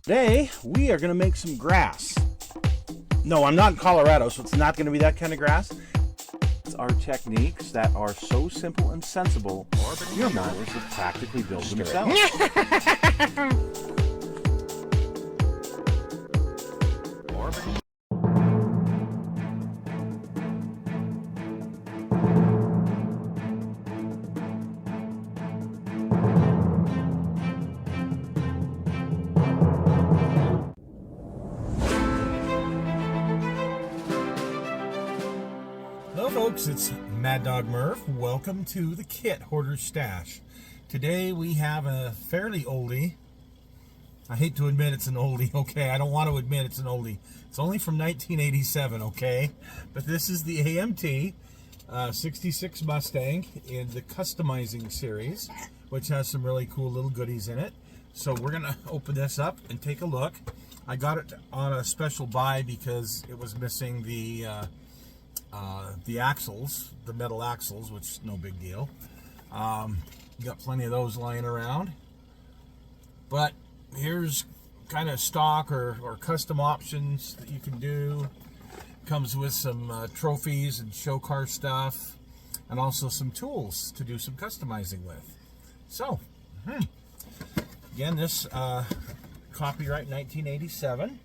Today, we are going to make some grass. No, I'm not in Colorado, so it's not going to be that kind of grass. It's our techniques that are so simple and sensible, your modders will practically build themselves. Hello folks, it's Mad Dog Murph. Welcome to the Kit Hoarder Stash. Today we have a fairly oldie. I hate to admit it's an oldie, okay? I don't want to admit it's an oldie. It's only from 1987, okay? But this is the AMT 66 Mustang in the Customizing series, which has some really cool little goodies in it. So we're going to open this up and take a look. I got it on a special buy because it was missing the axles, the metal axles, which is no big deal. You got plenty of those lying around. But here's kind of stock or custom options that you can do. Comes with some trophies and show car stuff, and also some tools to do some customizing with. So, again, this copyright 1987.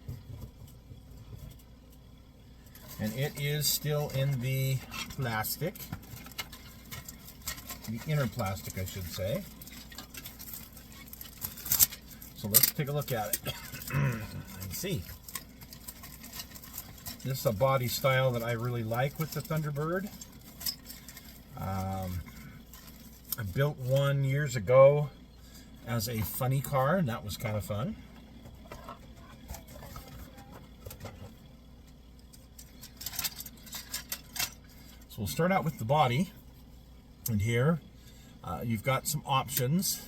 And it is still in the plastic, the inner plastic, I should say. So let's take a look at it and see. This is a body style that I really like with the Thunderbird. I built one years ago as a funny car, and that was kind of fun. So we'll start out with the body, and here you've got some options.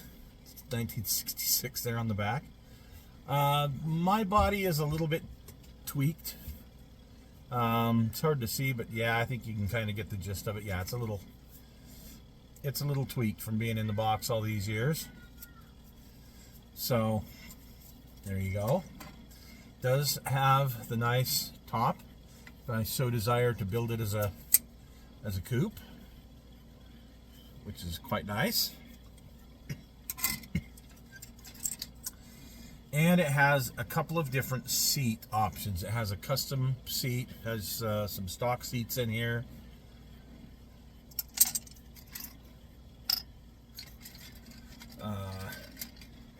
1966 there on the back. My body is a little bit tweaked. It's hard to see, but yeah, I think you can kind of get the gist of it. Yeah, it's a little tweaked from being in the box all these years. So there you go. Does have the nice top. If I so desire to build it as a coupe, which is quite nice. And it has a couple of different seat options. It has a custom seat, has some stock seats in here.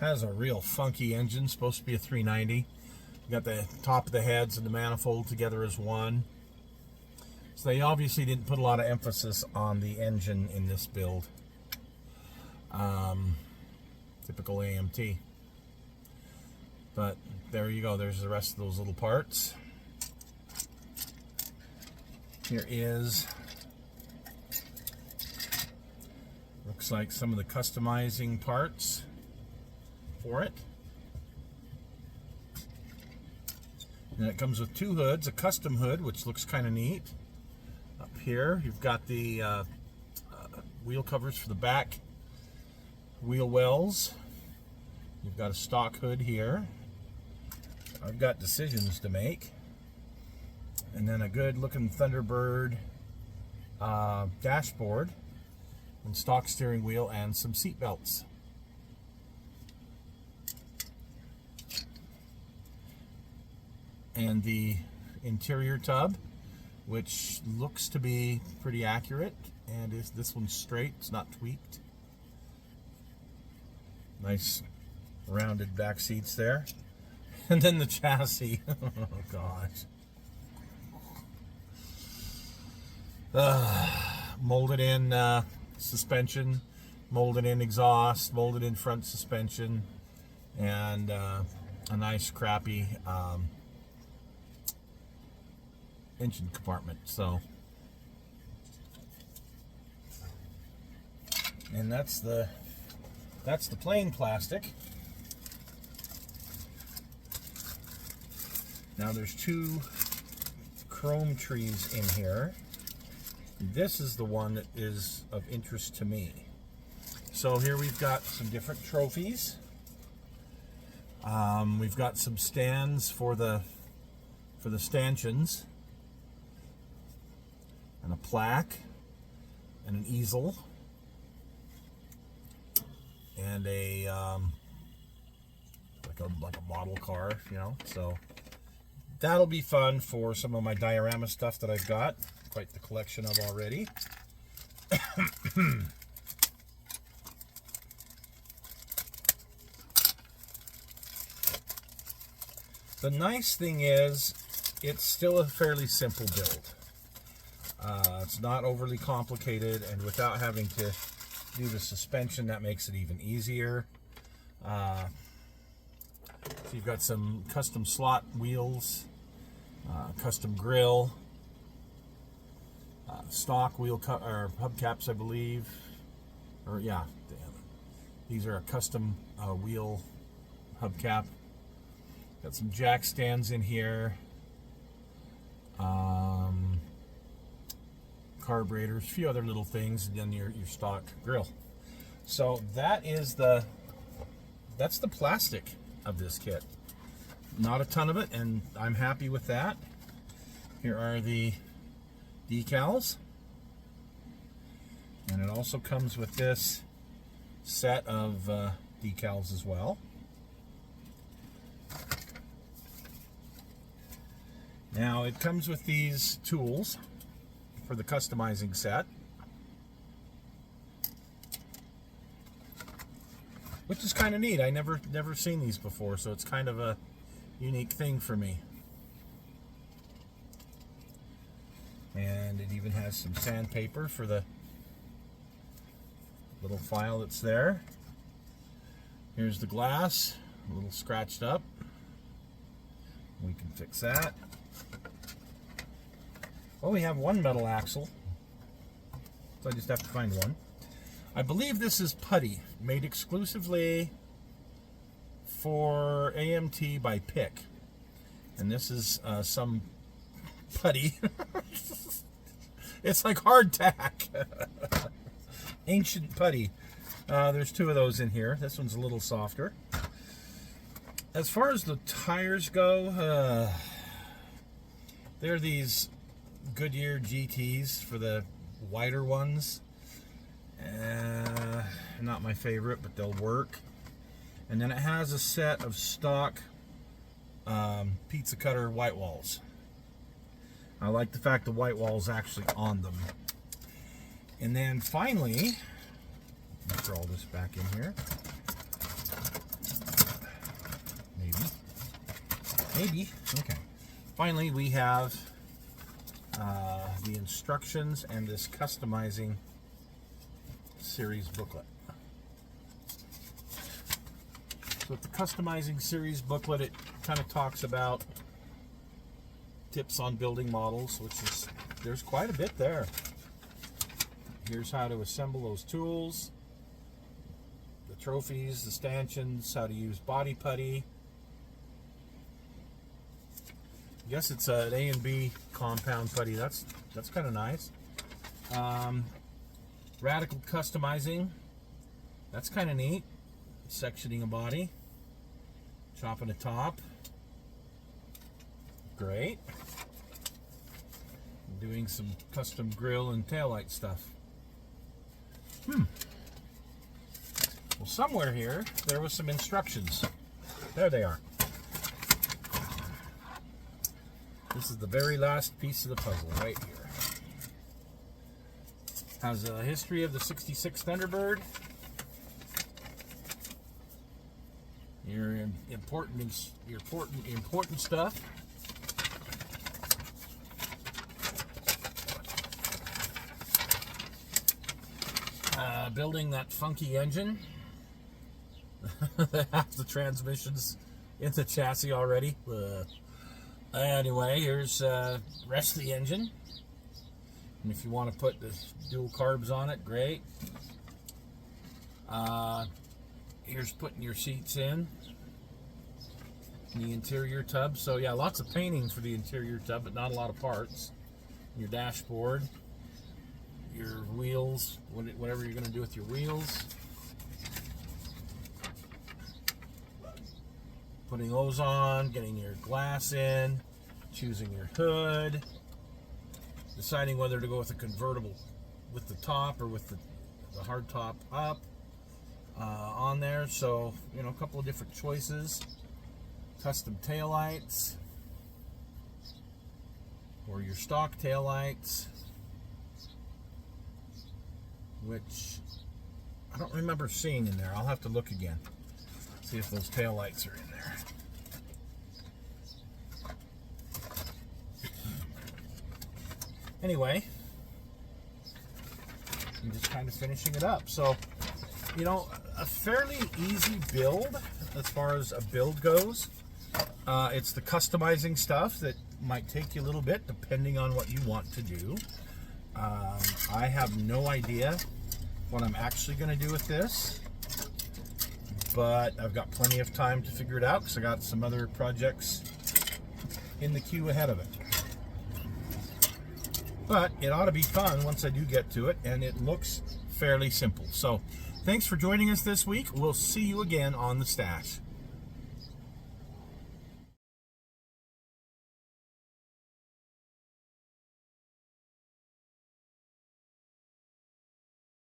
Has a real funky engine, supposed to be a 390. You got the top of the heads and the manifold together as one. So they obviously didn't put a lot of emphasis on the engine in this build. Typical AMT. But there you go, there's the rest of those little parts. Here is, looks like some of the customizing parts for it. And it comes with two hoods, a custom hood, which looks kind of neat. Up here, you've got the wheel covers for the back wheel wells. You've got a stock hood here. I've got decisions to make. And then a good looking Thunderbird dashboard and stock steering wheel and some seat belts. And the interior tub, which looks to be pretty accurate, and this one's straight, it's not tweaked. Nice rounded back seats there. And then the chassis. Oh gosh. Molded in suspension, molded in exhaust, molded in front suspension, and a nice crappy engine compartment. So, and that's the plain plastic. Now there's two chrome trees in here. This is the one that is of interest to me. So here we've got some different trophies. We've got some stands for the stanchions, and a plaque, and an easel, and a like a model car, you know. So that'll be fun for some of my diorama stuff that I've got quite the collection of already. The nice thing is, it's still a fairly simple build. It's not overly complicated, and without having to do the suspension, that makes it even easier. So you've got some custom slot wheels, custom grill, stock wheel or hubcaps, I believe. Or yeah, these are a custom wheel hubcap. Got some jack stands in here, carburetors, a few other little things, and then your stock grill. So that's the plastic of this kit. Not a ton of it, and I'm happy with that. Here are the decals, and it also comes with this set of decals as well. Now it comes with these tools for the customizing set, which is kind of neat. I never seen these before, so it's kind of a unique thing for me. And it even has some sandpaper for the little file that's there. Here's the glass, a little scratched up. We can fix that. Well, we have one metal axle, so I just have to find one. I believe this is putty, made exclusively for AMT by Pick. And this is some putty. It's like hardtack. Ancient putty. There's two of those in here. This one's a little softer. As far as the tires go, they're these Goodyear GTs for the wider ones. Not my favorite, but they'll work. And then it has a set of stock pizza cutter white walls. I like the fact the white wall's actually on them. And then finally, let me throw all this back in here. Maybe. Okay. Finally, we have the instructions and this customizing series booklet. So with the customizing series booklet, it kind of talks about tips on building models, which is, there's quite a bit there. Here's how to assemble those tools, the trophies, the stanchions, how to use body putty. I guess it's an A and B compound putty. That's kind of nice. Radical customizing. That's kind of neat. Sectioning a body. Chopping a top. Great. Doing some custom grill and taillight stuff. Well, somewhere here, there was some instructions. There they are. This is the very last piece of the puzzle right here. Has a history of the 66 Thunderbird. Your important stuff. Building that funky engine. Half the transmissions in the chassis already. Anyway, here's the rest of the engine. And if you want to put the dual carbs on it, great. Here's putting your seats in the interior tub. So yeah, lots of painting for the interior tub, but not a lot of parts. Your dashboard, your wheels, whatever you're going to do with your wheels. putting those on, getting your glass in, choosing your hood, deciding whether to go with a convertible with the top or with the hard top up on there. So, you know, a couple of different choices. Custom taillights or your stock taillights, which I don't remember seeing in there. I'll have to look again, see if those taillights are in there. Anyway, I'm just kind of finishing it up. So, you know, a fairly easy build as far as a build goes. It's the customizing stuff that might take you a little bit depending on what you want to do. I have no idea what I'm actually going to do with this, but I've got plenty of time to figure it out because I got some other projects in the queue ahead of it. But it ought to be fun once I do get to it, and it looks fairly simple. So thanks for joining us this week. We'll see you again on the stash.